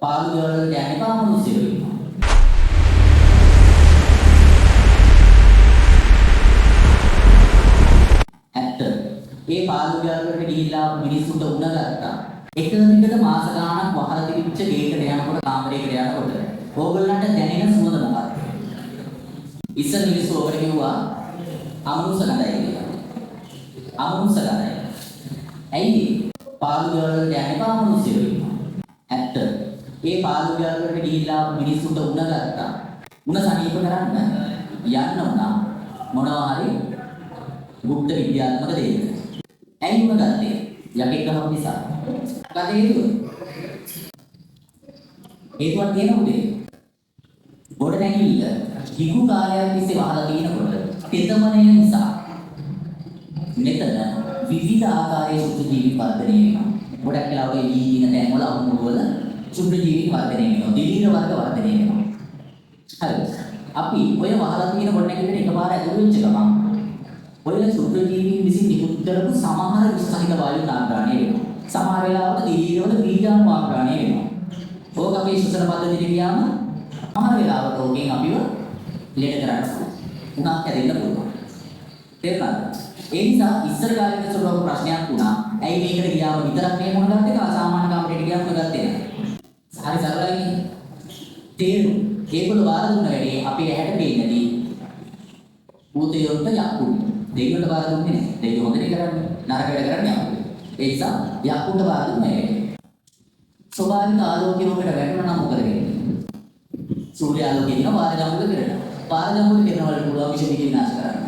පාළු ගෙවල් වලට යන්නේ පාමුණුස්සයෝ ඉන්නවා. ඇත්ත. ඒ පාළු ගෙවල් වලට ගිහිල්ලා මිනිස්සුන්ට උණ ගත්තා. එක දිගට මාස ගාණක් වහලා තිබිච්ච ගේකට යනකොට කාමරයකට යනකොට ඕගොල්ලන්ට දැනෙන සුවඳ මොකක්ද? ඉස්සර මිනිස්සු ඔකට කිව්වා අමනුෂ්‍ය ගඳයි කියලා. අමනුෂ්‍ය ගඳයි. ඇයි? පාළු ගෙවල් වලට යන්නේ පාමුණුස්සයෝ ඉන්නවා. ඇත්ත. ඒ පාළු ගෙවල් වලට ගිහිල්ලා මිනිස්සුන්ට උණ ගත්තා. උණ සනීප කරන්න යන්න උනා මොනවා හරි ගුප්ත විද්‍යාත්මක දෙයක්. ඇයි උණ ගත්තේ? යකෙක් ගහපු නිසා. මොකද හේතුව? හේතුවක් තියෙනවද? ගොඩ නැගිල්ල කිගු කාලයක් තිස්සේ වහලා තියෙනකොට තෙතමනය නිසා මෙතන විවිධ ආකාරයේ සුද්ධ ජීවි වර්ධනය වෙනවා. ගොඩක් වෙලාවට ඊ දින තැන් වල අමුණු වල සුද්ධ ජීවි වර්ධනය වෙනවා. දිවීර වර්ග වර්ධනය වෙනවා. හරි. අපි ඔය වහලා තියෙන ගොඩ නැගිල්ලට එකපාර ඇතුළු වෙච්ච ගමන් ඔය සුද්ධ ජීවීන් විසින් නිකුත් කරපු සමහර විසහිත වායු නාග්‍රහණය වෙනවා. සමහර වෙලාවට දිවීරවල බීජාණු ආග්‍රහණය වෙනවා. ඕක අපේ ශ්වසන පද්ධතියට ගියාම සමහර වෙලාවට ඕකෙන් අපිව ලෙඩ කරන්න උනක් හැදෙන්න පුළුවන්. තේරුණාද? ඒ නිසා ඉස්සර කාලේ ඉස්සරව ප්‍රශ්නයක් වුණා. ඇයි මේකට ගියාම විතරක් මේ මොන ගත්තේ? අසාමාන්‍ය කාමරයට ගියාම ගත්තේ නැහැ. හරි සරලයි. තේරු. ඒකවල වාර දුන්න වැඩේ අපේ ඇහැට පේන්නදී භූතයන්ට යක්කුයි. දෙවියන්ට වාර දුන්නේ නැහැ. දෙවියෝ හොඳට කරන්නේ. නරක වැඩ කරන්නේ යක්කුයි. ඒ නිසා යක්කුන්ට වාර දුන්නේ නැහැ. ස්වභාවික ආලෝකයේ ඔකට වැටුණා නම් මොකද වෙන්නේ? සූර්යාලෝකයේ දින වාර ජම්බුක කරනවා. වාර ජම්බුක කරන වලට පුළුවන් විශේෂ විනාශ කරන්න.